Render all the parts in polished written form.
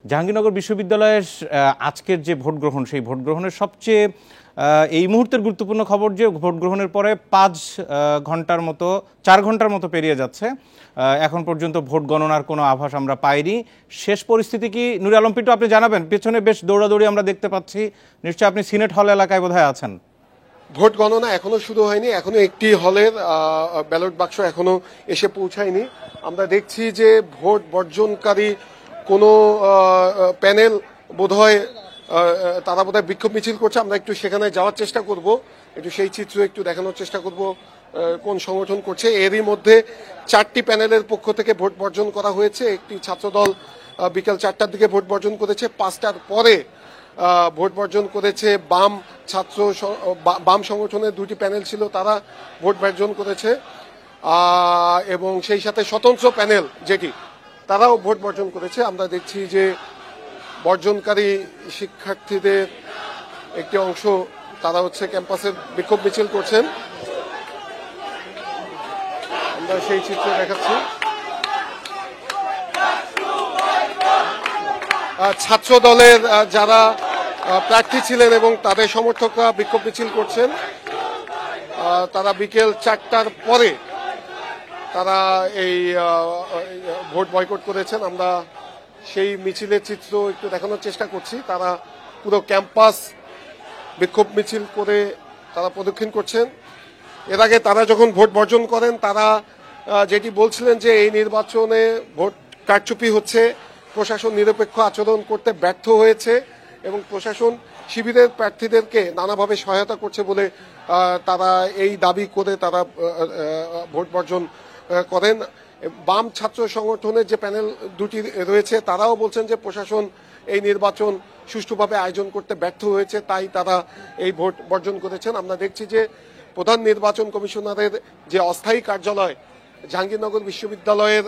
জাহাঙ্গীরনগর বিশ্ববিদ্যালয়ের আজকের যে ভোট গ্রহণ, সেই ভোট গ্রহণের সবচেয়ে এই মুহূর্তের গুরুত্বপূর্ণ খবর যে ভোট গ্রহণের পরে 4 ঘন্টার মতো পেরিয়ে যাচ্ছে। এখন পর্যন্ত ভোট গণনার কোনো আভাস আমরা পাইনি। শেষ পরিস্থিতি কি নুরে আলম পিন্টু আপনি জানাবেন? পেছনে বেশ দৌড়াদৌড়ি আমরা দেখতে পাচ্ছি, নিশ্চয়ই আপনি সিনেট হল এলাকায় বোধহয় আছেন। ভোট গণনা এখনো শুরু হয়নি, এখনো একটি হলের ব্যালট বাক্স এখনো এসে পৌঁছায়নি। আমরা দেখছি যে ভোট বর্জনকারী কোনো প্যানেল বোধহয় তারা বোধহয় বিক্ষোভ মিছিল করছে। আমরা একটু সেখানে যাওয়ার চেষ্টা করব, একটু সেই চিত্র একটু দেখানোর চেষ্টা করব কোন সংগঠন করছে। এরই মধ্যে 4টি প্যানেলের পক্ষ থেকে ভোট বর্জন করা হয়েছে। একটি ছাত্রদল বিকেল 4টার দিকে ভোট বর্জন করেছে, 5টার পরে ভোট বর্জন করেছে বাম সংগঠনের 2টি প্যানেল ছিল, তারা ভোট বর্জন করেছে, এবং সেই সাথে স্বতন্ত্র প্যানেল যেটি তারাও ভোট বর্জন করেছে। আমরা দেখছি যে বর্জনকারী শিক্ষার্থীদের একটি অংশ তারা ক্যাম্পাসে বিক্ষোভ মিছিল করছেন। আমরা সেই চিত্র দেখাচ্ছি। ছাত্র দলের যারা প্রার্থী ছিলেন এবং তাদের সমর্থকরা বিক্ষোভ মিছিল করছেন। তারা বিকেল 4টার পরে তারা এই ভোট বয়কট করেছেন। আমরা সেই মিছিলের চিত্র একটু দেখানোর চেষ্টা করছি। তারা পুরো ক্যাম্পাস বিক্ষোভ মিছিল করে তারা প্রদক্ষিণ করছেন। এর আগে তারা যখন ভোট বর্জন করেন, তারা যেটি বলছিলেন যে এই নির্বাচনে ভোট কারচুপি হচ্ছে, প্রশাসন নিরপেক্ষ আচরণ করতে ব্যর্থ হয়েছে এবং প্রশাসন শিবিরের প্রার্থীদেরকে নানাভাবে সহায়তা করছে বলে তারা এই দাবি করে তারা ভোট বর্জন করেন। বাম ছাত্র সংগঠনের যে প্যানেল 2টি রয়েছে, তারাও বলছেন যে প্রশাসন এই নির্বাচন সুষ্ঠুভাবে আয়োজন করতে ব্যর্থ হয়েছে, তাই তারা এই ভোট বর্জন করেছেন। আমরা দেখছি যে প্রধান নির্বাচন কমিশনারের যে অস্থায়ী কার্যালয় জাহাঙ্গীরনগর বিশ্ববিদ্যালয়ের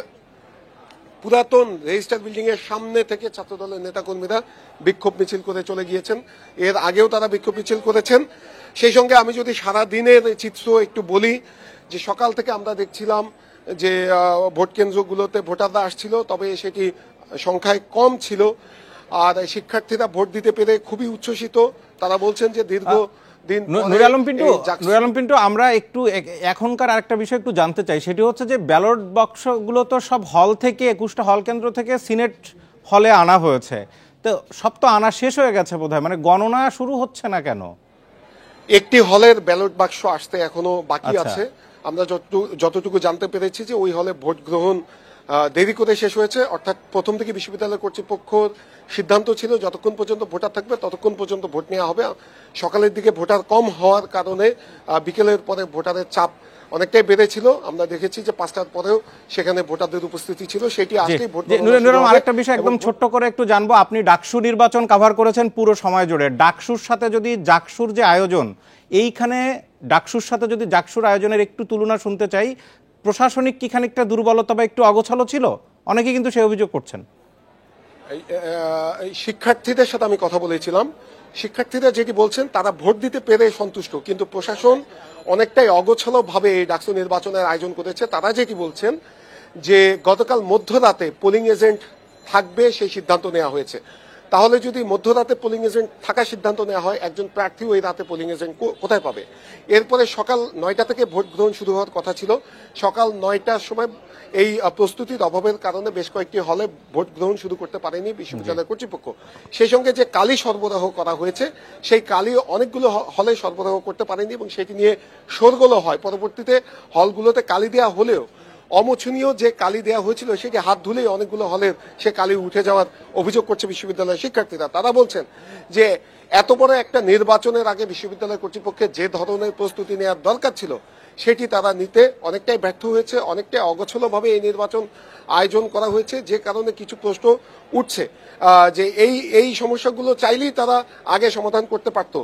পুরাতন রেজিস্টার বিল্ডিং এর সামনে থেকে ছাত্রদলের নেতাকর্মীরা বিক্ষোভ মিছিল করে চলে গিয়েছেন। এর আগেও তারা বিক্ষোভ মিছিল করেছেন। সেই সঙ্গে আমি যদি সারা দিনের চিত্র একটু বলি, যে সকাল থেকে আমরা দেখছিলাম যে ভোট কেন্দ্রগুলোতে ভোটাররা আসছিল, তবে সেটি সংখ্যায় কম ছিল। আর শিক্ষার্থীরা ভোট দিতে পেরে খুবই উচ্ছ্বসিত। তারা বলছেন যে নুরে আলম পিন্টু আমরা একটু এখনকার আরেকটা বিষয় একটু জানতে চাই, সেটি হচ্ছে যে ব্যালট বাক্সগুলো তো সব হল থেকে 21টা হল কেন্দ্র থেকে সিনেট হলে আনা হয়েছে, তো সব তো আনা শেষ হয়ে গেছে বোধহয়, মানে গণনা শুরু হচ্ছে না কেন? একটি হলের ব্যালট বাক্স আসতে এখনো বাকি আছে। আমরা যতটুকু জানতে পেরেছি যে ওই হলে ভোট গ্রহণ দেরি করে শেষ হয়েছে, অর্থাৎ প্রথম থেকে বিশ্ববিদ্যালয় কর্তৃপক্ষর সিদ্ধান্ত ছিল যতক্ষণ পর্যন্ত ভোটার থাকবে ততক্ষণ পর্যন্ত ভোট নেওয়া হবে। সকালের দিকে ভোটার কম হওয়ার কারণে বিকেলের পরে ভোটারের চাপ অনেকটাই বেড়েছিল। আমরা দেখেছি যে 5টার পরেও সেখানে ভোটারদের উপস্থিতি ছিল। সেটি আজকে ভোট। আরেকটা বিষয় একদম ছোট্ট করে একটু জানবো, আপনি ডাকসু নির্বাচন কভার করেছেন পুরো সময় জুড়ে, ডাকসুর সাথে যদি জাকসুর যে আয়োজন, এইখানে ডাকসুর সাথে যদি জাকসুর আয়োজনের একটু তুলনা শুনতে চাই, প্রশাসনিক কি খানিকটা দুর্বলতা বা একটু অগোছালো ছিল? অনেকে কিন্তু সে অভিযোগ করছেন। শিক্ষার্থীদের সাথে আমি কথা বলেছিলাম, শিক্ষার্থীরা যেটি বলছেন তারা ভোট দিতে পেরে সন্তুষ্ট, কিন্তু প্রশাসন অনেকটাই অগোছালো ভাবে এই ডাকসু নির্বাচনের আয়োজন করেছে। তারা যেটি বলছেন যে গতকাল মধ্যরাতে পোলিং এজেন্ট থাকবে সেই সিদ্ধান্ত নেওয়া হয়েছে। তাহলে যদি মধ্যরাতে পোলিং এজেন্ট থাকার সিদ্ধান্ত নেওয়া হয়, একজন প্রার্থী ওই রাতে পোলিং এজেন্ট কোথায় পাবে? এরপরে সকাল 9টা থেকে ভোট গ্রহণ শুরু হওয়ার কথা ছিল। সকাল 9টার সময় এই প্রস্তুতির অভাবের কারণে বেশ কয়েকটি হলে ভোট গ্রহণ শুরু করতে পারেনি বিশ্ববিদ্যালয় কর্তৃপক্ষ। সেই সঙ্গে যে কালি সরবরাহ করা হয়েছে, সেই কালি অনেকগুলো হলে সরবরাহ করতে পারেনি এবং সেটি নিয়ে শোরগোল হয়। পরবর্তীতে হলগুলোতে কালি দেওয়া হলেও অমোচনীয় যে কালি দেওয়া হয়েছিল সেটি হাত ধুলেই অনেকগুলো হলের সে কালি উঠে যাওয়ার অভিযোগ করছে বিশ্ববিদ্যালয়ের শিক্ষার্থীরা। তারা বলছেন যে এত বড় একটা নির্বাচনের আগে বিশ্ববিদ্যালয় কর্তৃপক্ষের যে ধরনের প্রস্তুতি নেওয়ার দরকার ছিল সেটি তারা নিতে অনেকটাই ব্যর্থ হয়েছে, অনেকটাই অগোছালোভাবে এই নির্বাচন আয়োজন করা হয়েছে, যে কারণে কিছু প্রশ্ন উঠছে যে এই সমস্যাগুলো চাইলেই তারা আগে সমাধান করতে পারত।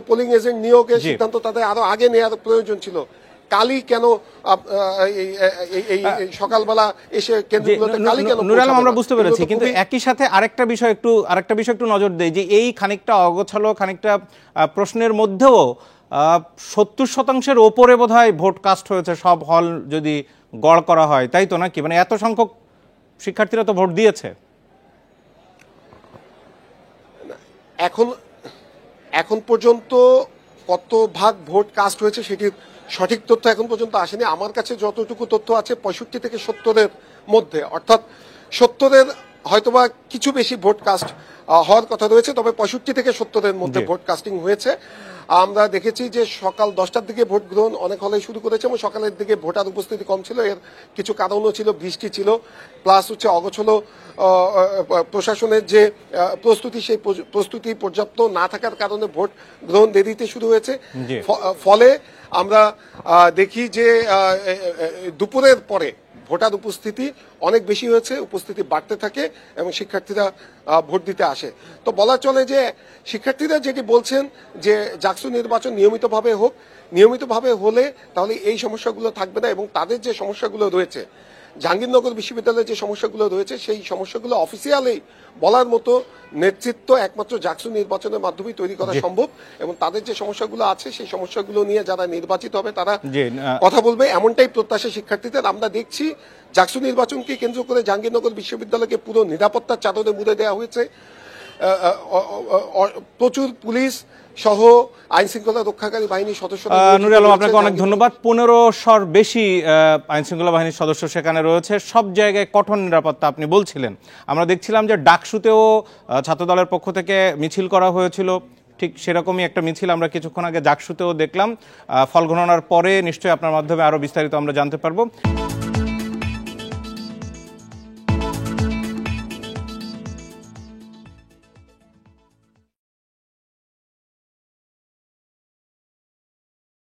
পোলিং এজেন্ট নিয়োগের সিদ্ধান্ত তাদের আরো আগে নেওয়ার প্রয়োজন ছিল। কালি কেন সকালবেলা এসে কেন্দ্রগুলোতে কালি কেন? আমরা বুঝতে পেরেছি, কিন্তু একই সাথে আরেকটা বিষয় একটু নজর দেই, যে এই খানিকটা অগোছালো খানিকটা প্রশ্নের মধ্যেও 70% ওপরে বোধহয় ভোট কাস্ট হয়েছে সব হল যদি গড় করা হয়, তাই তো নাকি? মানে এত সংখ্যক শিক্ষার্থীরা তো ভোট দিয়েছে। এখন এখন পর্যন্ত কত ভাগ ভোট কাস্ট হয়েছে সেটির সঠিক তথ্য এখন পর্যন্ত আসেনি। আমার কাছে যতটুকু তথ্য আছে 65 থেকে 70-এর মধ্যে, অর্থাৎ 70-এর হয়তোবা কিছু বেশি ভোট কাস্ট হওয়ার কথা রয়েছে, তবে 65 থেকে 70-এর মধ্যে ভোট কাস্টিং হয়েছে। আমরা দেখেছি যে সকাল 10টার দিকে ভোট গ্রহণ অনেক হলে শুরু করেছে এবং সকালের দিকে ভোটার উপস্থিতি কম ছিল। এর কিছু কারণও ছিল, বৃষ্টি ছিল, প্লাস হচ্ছে অগোছলো প্রশাসনের যে প্রস্তুতি, সেই প্রস্তুতি পর্যাপ্ত না থাকার কারণে ভোট গ্রহণ দেরিতে শুরু হয়েছে। ফলে আমরা দেখি যে দুপুরের পরে ভোটার উপস্থিতি অনেক বেশি হয়েছে, উপস্থিতি বাড়তে থাকে এবং শিক্ষার্থীরা ভোট দিতে আসে। তো বলা চলে যে শিক্ষার্থীরা যেটি বলছেন যে জাকসু নির্বাচন নিয়মিতভাবে হোক, নিয়মিতভাবে হলে তাহলে এই সমস্যাগুলো থাকবে না এবং তাদের যে সমস্যাগুলো রয়েছে, জাহাঙ্গীরনগর বিশ্ববিদ্যালয়ের যে সমস্যাগুলো রয়েছে সেই সমস্যাগুলো অফিসিয়ালি বলার মতো নেতৃত্ব একমাত্র জাকসু নির্বাচনের মাধ্যমেই তৈরি করা সম্ভব এবং তাদের যে সমস্যাগুলো আছে সেই সমস্যাগুলো নিয়ে যারা নির্বাচিত হবে তারা কথা বলবে, এমনটাই প্রত্যাশা শিক্ষার্থীদের। আমরা দেখছি জাকসু নির্বাচনকে কেন্দ্র করে জাহাঙ্গীরনগর বিশ্ববিদ্যালয়কে পুরো নিরাপত্তার চাদরে মুড়ে দেওয়া হয়েছে। প্রচুর পুলিশ সহ আইন শৃঙ্খলা রক্ষাকারী বাহিনীর সদস্য। নুরুল আলম, আপনাকে অনেক ধন্যবাদ। 1500-র বেশি আইন শৃঙ্খলা বাহিনীর সদস্য সেখানে রয়েছে, সব জায়গায় কঠোর নিরাপত্তা আপনি বলছিলেন। আমরা দেখছিলাম যে ডাকসুতেও ছাত্রদলের পক্ষ থেকে মিছিল করা হয়েছিল, ঠিক সেরকমই একটা মিছিল আমরা কিছুক্ষণ আগে জাকসুতেও দেখলাম। ফল গণনার পরে নিশ্চয়ই আপনার মাধ্যমে আরো বিস্তারিত আমরা জানতে পারবো।